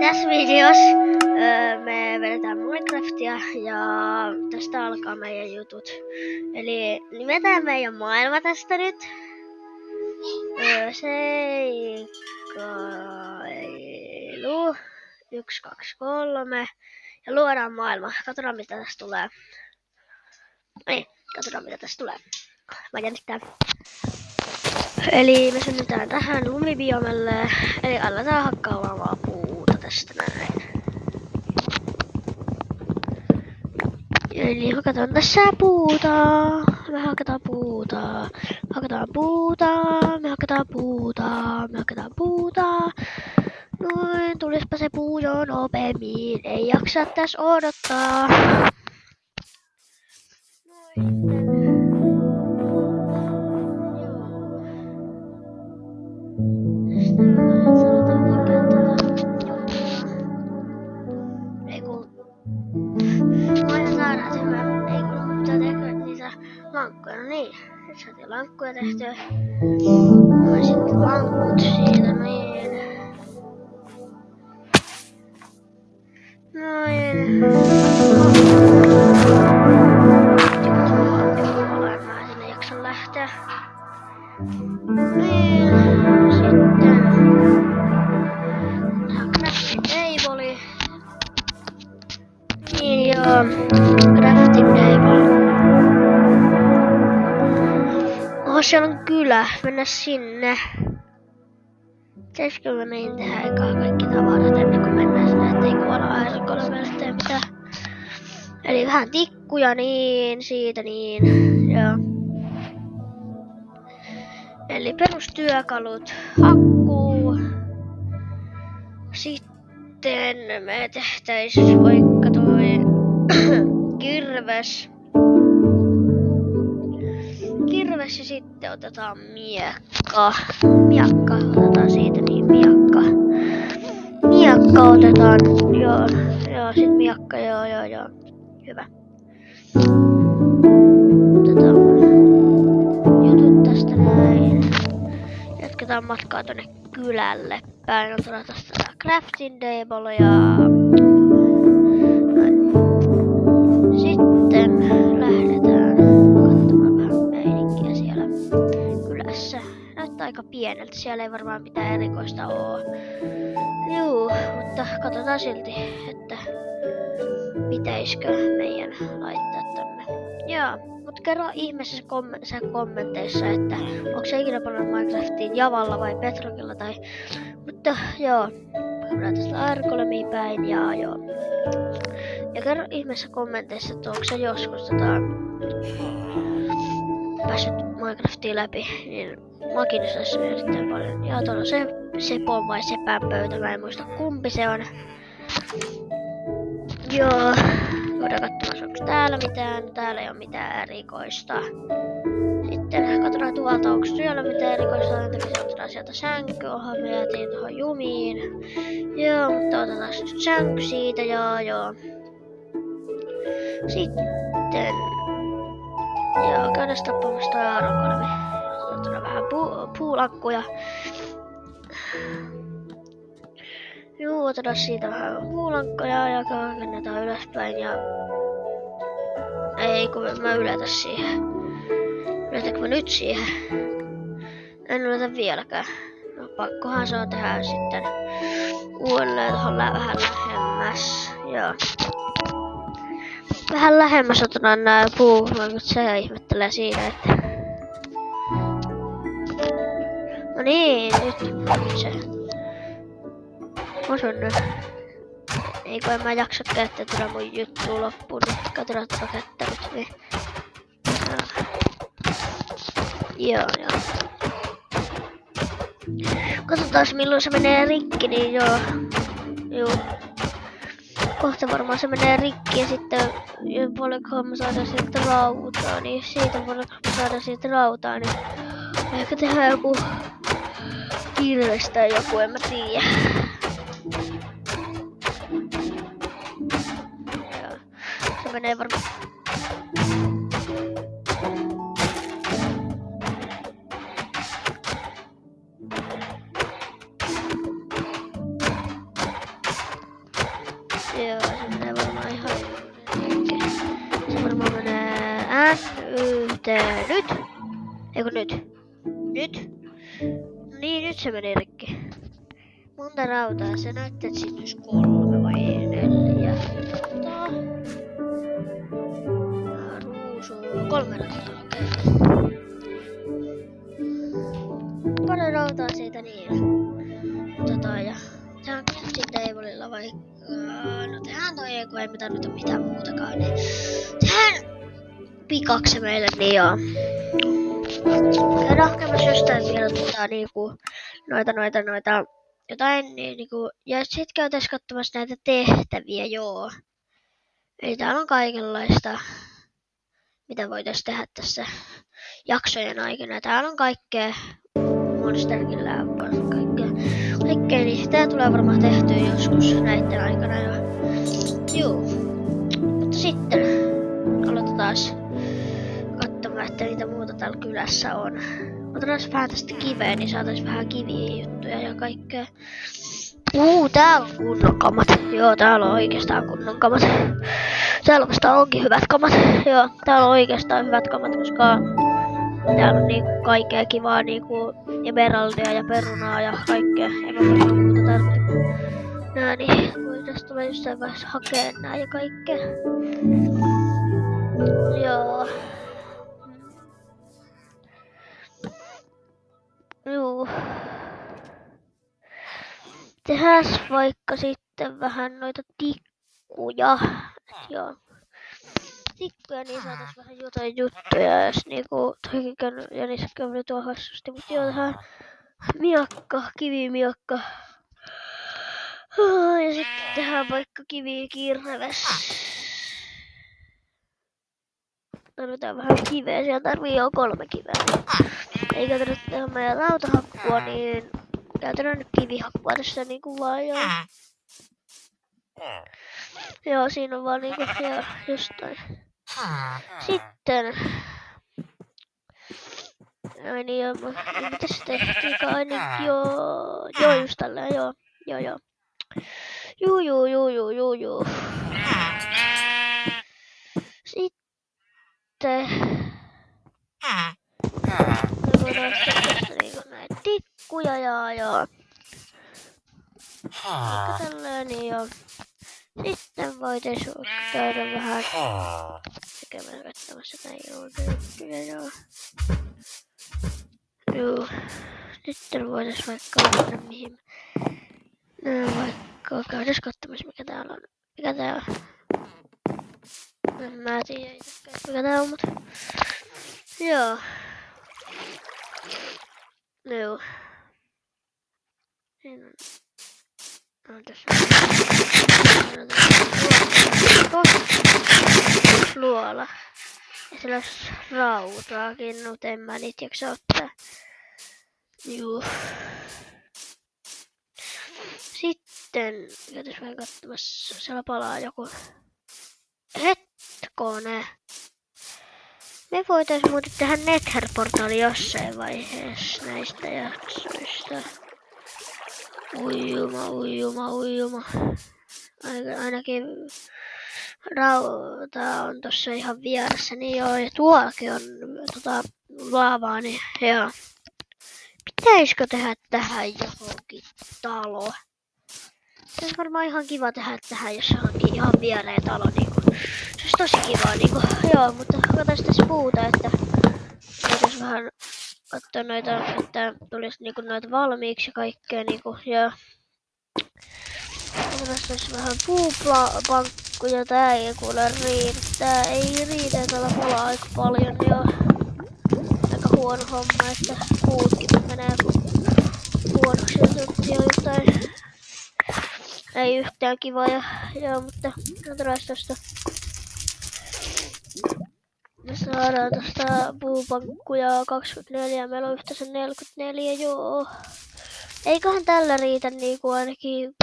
Tässä videossa me vedetään Minecraftia ja tästä alkaa meidän jutut. Eli nimetään meidän maailma tästä nyt. Seikkailu 1, 2, 3 ja luodaan maailma. Katsotaan mitä tästä tulee. Ei, katsotaan mitä tästä tulee. Mä jännittää. Eli me synnytään tähän lumibiomelle. Eli aletaan hakkaamaan puuta tästä näin. Eli hakataan tässä puuta. Me hakataan puuta. Hakataan puuta. Me hakataan puuta. Me hakataan puuta. Noin, tulispa se puu jo nopeammin. Ei jaksa tässä odottaa. Noin. Lankkuja, no niin. Nyt saatiin lankkuja tehtyä. Noin sitten lankut siitä, niin. Noin. Mä sinne jaksan lähteä. Niin. Sitten. Tää on crafting table. Niin joo. Crafting table. Oho, siellä on kylä. Mennä sinne. Pitäisikö me niin tehdä ekaa kaikki tavarat ennen kuin mennään sinne, ettei kuolla airikolla meille mitään. Eli vähän tikkuja niin, siitä niin, joo. Eli perustyökalut, hakkuu. Sitten me tehtäis vaikka toi kirves. Kirves ja sitten otetaan miekka. Miekka otetaan siitä niin miekka. Miekka otetaan, joo sit miekka, joo. Hyvä. Otetaan jutut tästä näin. Jatketaan matkaa tonne kylälle päin. Otetaan tästä crafting table ja sitten lähdetään katsomaan vähän meininkiä siellä kylässä. Näyttää aika pieneltä, siellä ei varmaan mitään erikoista oo. Juu, mutta katsotaan silti, että pitäisikö meidän laittaa tonne. Joo, mut kerro ihmeessä kommenteissa, että onko se ikinä pannut Minecraftiin Javalla vai Bedrockilla tai. Mutta joo, käydään tästä Airgolemiin päin ja joo. Ja kerro ihmeessä kommenteissa, että onko se joskus päässyt Minecraftiin läpi, niin mua kiinnostaisi erittäin paljon. Ja tuolla on se Sepon vai Sepän pöytä, mä en muista kumpi se on. Joo, voidaan katsomaan, onko täällä mitään. Täällä ei ole mitään erikoista. Sitten katsotaan tuolta, onko siellä mitään erikoista. Otetaan sieltä sänky, oha me jäätiin tuohon jumiin. Joo, mutta otetaan nyt sänky siitä, joo. Sitten joo, käydään tappamassa toi aarokkolmi. Otetaan vähän puulankkuja. Joo, otetaan siitä vähän puulankkoja ja kannetaan ylöspäin ja. Ei, kun mä yletä siihen. Yletäkö mä nyt siihen? En ylitä vieläkään. No pakkohan se on tehdä sitten uudelleen tohon vähän lähemmäs. Joo. Vähän lähemmäs otetaan nää puulankut, se ihmettelee siinä, että. No niin, nyt se. Osun nyt. Eikö en mä jaksa käyttää tätä mun juttua loppuun, niin katsotaan tätä kättä nyt. Niin. Joo. Katsotaan milloin se menee rikki, niin joo. Kohta varmaan se menee rikki ja sitten paljonkohan me saadaan siitä rautaa, niin siitä paljonkohan me saadaan siitä rautaa, niin ehkä tehdään joku kirves tai joku, en mä tiedä. Se menee varmaan. sitten nyt. Eikö nyt? Nyt. No niin, nyt se meni rikki. Monta rautaa? Se näyttää, että siinä olisi 3 vai 4. Katsotaan. Ruusu. 3 rautaa, okei. Pari rautaa siitä niin. Ja tehdään sitten Eivolilla vaikka... No tehdään toi, kun ei me tarvita mitään muutakaan, niin... Tehdään pikaksi meille, niin joo. Käydään hakemassa jostain vielä niinku... Noita... Jotain niinku... Ja sit käytäis katsomassa näitä tehtäviä, joo. Eli täällä on kaikenlaista... Mitä voitais tehdä tässä jaksojen aikana. Täällä on kaikkea... Monsterkin läppää, kaikkea, niin tää tulee varmaan tehtyä joskus näitten aikana jo. Juu. Mutta sitten aloitetaan taas katsomaan, että mitä muuta täällä kylässä on. Otetaan vähän tästä kiveä, niin saatais vähän kiviä juttuja ja kaikkea. Täällä on kunnon kamat. Joo, täällä on oikeastaan kunnon kamat. Täällä vasta onkin hyvät kamat. Joo, täällä on oikeastaan hyvät kamat, koska täällä on niinku kaikkea kivaa, niinku emeraldia ja perunaa ja kaikkea. Ei mä varmaan muuta tarvitse. Nää, niin voitais tulla jossain vaiheessa hakee nää ja kaikkea. Joo. Juu. Tehäs vaikka sitten vähän noita tikkuja. Joo. Tikkuja, niin saatais vähän jotain juttuja, jos niinku toikin ja niissä käy tuo hassusti. Mut joo, tähän miakka, kivimiakka. Ja sitten tehdään vaikka kivikirves. Tarvitaan vähän kiveä, siellä tarvii jo 3 kiveä. Eikä tarvitse tehdä meidän rautahakkua, niin käytetään nyt kivihakkua tässä niinku vaan joo. Joo, siinä on vaan niinku jostain. Sitten... Ai niin joo, mitäs tehtiinkaan niin joo just tälleen joo. Juu. Sitten... Me voidaan tehdä niinku näitä tikkuja joo. Vaikka tälleen niin joo. Sitten voitais käydä vähän tekemään katsomassa näin juttuja joo. Juu. Sitten voitais vaikka mennä mihin... Vaikka käydäs katsomassa mikä täällä on. Mikä tää on? En mä tiedä itekään mikä tää on, mut... Joo. Juu. Siinä on tässä... Luola. Ja siellä olisi rautaakin, mutta en mä niitä jaksa ottaa. Juu. Sitten käytäis vähän katsomassa, siellä palaa joku. Hetkone. Me voitais muuten tehdä Nether-portaali jossain vaiheessa näistä jaksoista. Uijuma. Ainakin rauta on tossa ihan vieressä, niin joo, ja tuollakin on laavaa, niin joo. Pitäisikö tehdä tähän johonkin talo? Se on varmaan ihan kiva tehdä tähän, jos onkin ihan viereen talo, niinku. Se olisi tosi kiva, niinku. Joo, mutta katsotaan tässä puuta, että voitais vähän katsoa noita, että tulisi niinku noita valmiiksi ja kaikkea, niinku, ja tässä vähän puupankkuja, tää ei kuule riitä. Tää ei riitä, täällä palaa aika paljon jo. Aika huono homma, että puutkin menee huonoksi ja jotain. Ei yhtään kiva joo, mutta katsotaan tosta. Me saadaan tosta puupankkuja 24, meillä on yhteensä 44, joo. Eiköhän tällä riitä niinku ainakin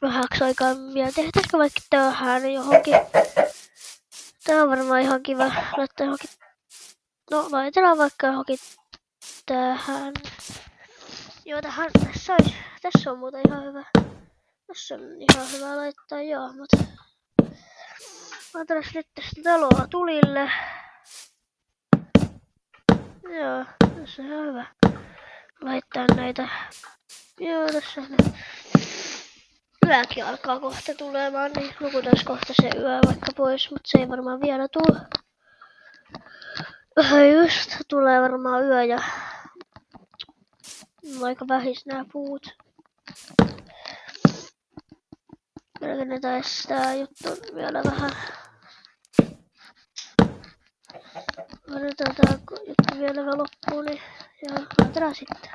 vähäksi aikaa vielä. Tehtäisikö vaikka tähän johonkin? Tää on varmaan ihan kiva laittaa johonkin. No laitetaan vaikka johonkin tähän. Joo, tässä on muuten ihan hyvä. Tässä on ihan hyvä laittaa joo, mutta laitetaan nyt tästä taloa tulille. Joo, tässä on ihan hyvä laittaa näitä. Joo, tässä on. Yökin alkaa kohta tulemaan, niin nukutais kohta se yö vaikka pois, mutta se ei varmaan vielä tule. Just tulee varmaan yö ja aika vähis nää puut. Rakennetaanko tää juttu vielä vähän. Annetaan tää juttu vielä loppuun niin ja laitetaan sitten.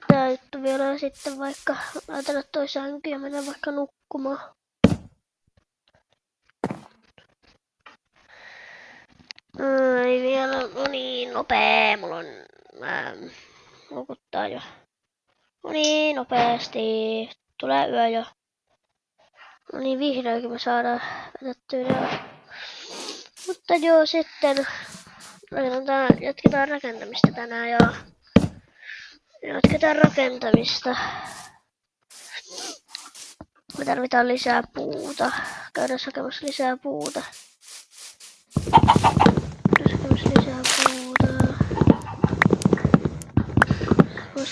Tää juttu vielä sitten vaikka laitella toi sänky ja mennä vaikka nukkumaan. Ei vielä, no niin nopee, mulla on nukuttaa jo. No niin nopeasti, tulee yö jo. No niin vihdoinkin me saadaan vetettyä ne. Mutta joo sitten jatketaan rakentamista tänään joo. Jatketaan rakentamista. Me tarvitaan lisää puuta. Käydään hakemassa lisää puuta.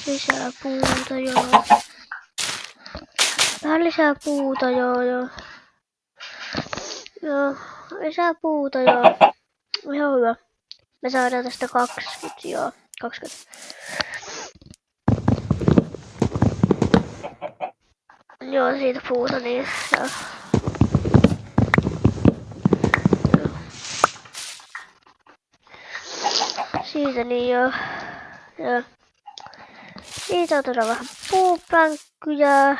Lisää puuta, joo. Vähän lisää puuta, joo. Joo, lisää puuta, joo. Ihan hyvä. Me saadaan tästä 20, joo. 20. Joo, siitä puuta, niin joo. Siitä niin joo. Joo. Siitä otetaan vähän puupänkkyjä.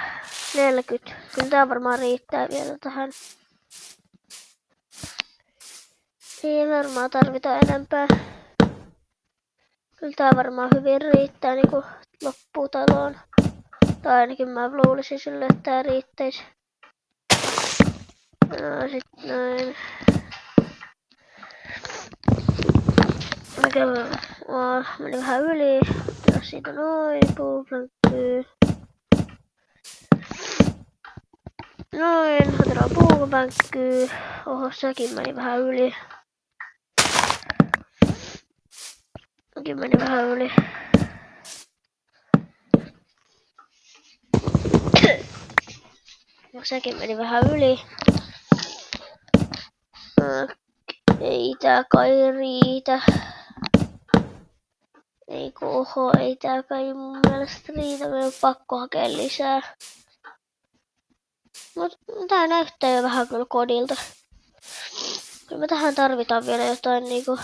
40. Kyllä tää varmaan riittää vielä tähän. Ei varmaan tarvita enempää. Kyllä tää varmaan hyvin riittää niinku lopputaloon. Tai ainakin mä luulisin sille, että tää riittäisi. No sit noin. Meni vähän yli. Jos siitä noin puupänkkyy. Noin, otetaan puupänkkyy. Oho, sekin meni vähän yli. Sekin meni vähän yli. Sekin meni vähän yli. Ei tää kai riitä. Ei tää kai mun mielestä riitä. Meidän on pakko hakea lisää. Mut tää näyttää jo vähän kyllä kodilta. Kyllä me tähän tarvitaan vielä jotain niinku.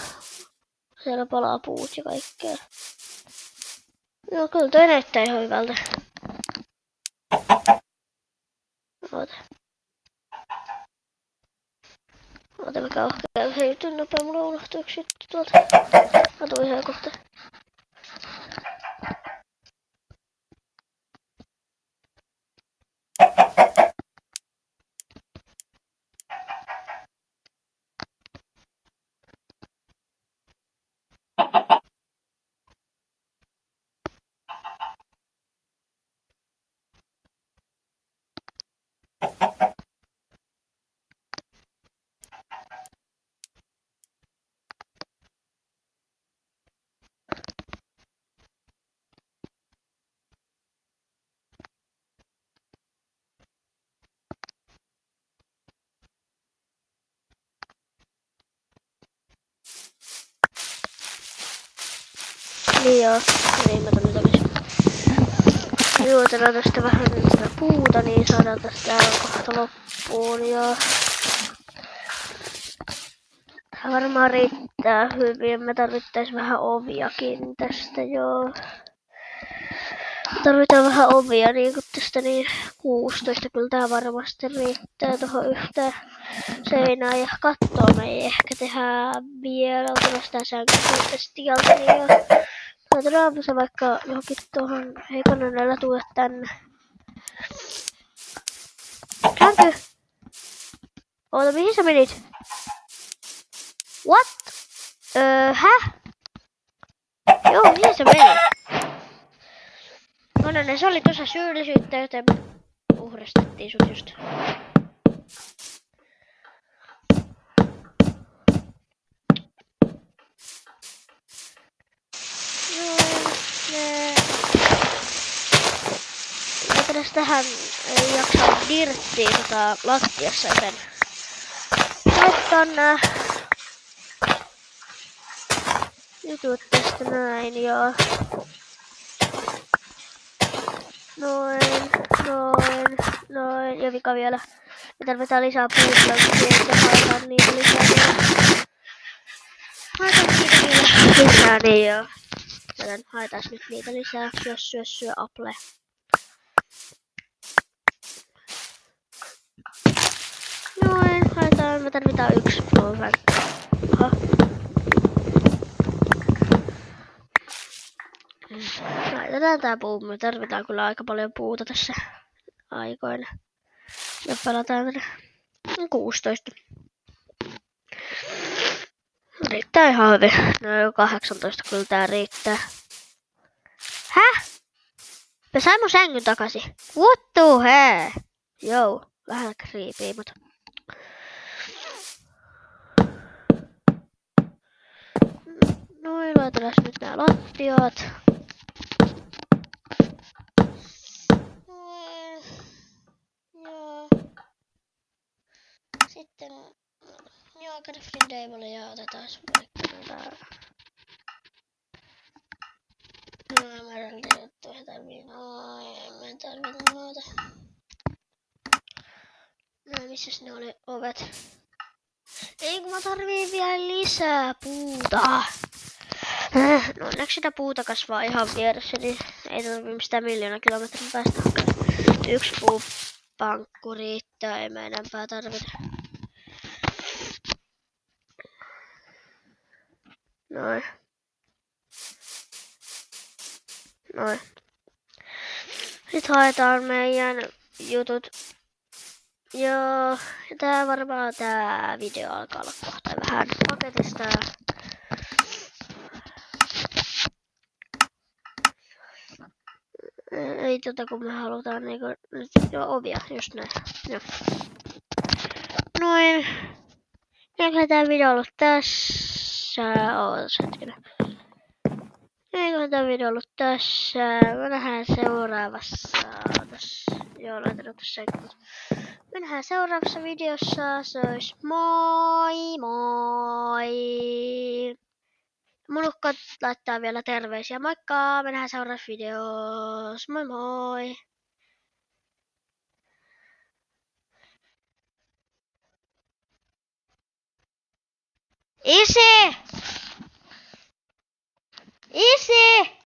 Siellä palaa puut ja kaikkea. Joo, kyllä toi näyttää ihan hyvältä. Oota mä käyn heitin nopea, mulla unohtuu yksi juttu tuolta. Mä tuun ihan kohta. Niin joo, niin mä tulin takaisin. Joo, otetaan tästä vähän sitä puuta, niin saadaan tästä kohta loppuun ja tää varmaan riittää hyvin. Me tarvittais vähän oviakin tästä, joo. Tarvitaan vähän ovia niinku tästä niin 16, kyllä tää varmasti riittää tohon yhteen seinään ja kattoa me ei ehkä tehdä vielä. Otetaan sitä sänkyä tieltä niin joo. Laitetaan se vaikka johonkin tuohon, ei kannanella tule tänne. Sänky! Oota, mihin sä menit? What? Häh? Joo, mihin sä menit? No niin, se oli tuossa syyllisyyttä, joten uhristettiin sut just. edes tähän ei jaksa dirttiä lattiassa, joten laittaa nää jutut tästä näin, joo. Noin. Ja vika vielä. Me tarvitaan lisää puuplankkia, että haetaan niitä lisää. Haetaan niitä vielä lisää, niin joo. Joten haetaan nyt niitä lisää. Syö apple. Noin, haetaan. Me tarvitaan yksi puuvan. Aha. Laitetaan tää puu. Me tarvitaan kyllä aika paljon puuta tässä aikoina. Ja pelataan 16. Riittää ihan hyvin. No 18 kyllä tää riittää. Häh? Mä sain mun sängyn takaisin. What the hell? Joo, vähän creepy, mutta... Noin, laitetaan nyt nää lattiat. Joo. Sitten... Joo, crafting table ja otetaan vaikka mä tarvii muuta. No, missäs ne oli ovet? Ei kun mä tarviin vielä lisää puuta. No onneksi sitä puuta kasvaa ihan vieressä, niin ei tarvii mistään 1 000 000 kilometrin päästä. Yksi puupankku riittää, ei mä enempää tarvita. Noin. Sitten haetaan meidän jutut. Joo, tää varmaan tää video alkaa olla kohta vähän paketista. Ei kun me halutaan niinku nyt ovia, just näin. Joo. Noin. Eiköhän tää video ollut tässä. Ootas hetkinen. Eiköhän tää video ollut tässä. Me nähdään seuraavassa. Joo, laitan tässä. Me nähdään seuraavassa videossa. Se olisi moi moi! Mulukka laittaa vielä terveisiä. Moikka! Me nähdään seuraavassa videossa. Moi moi! Isi!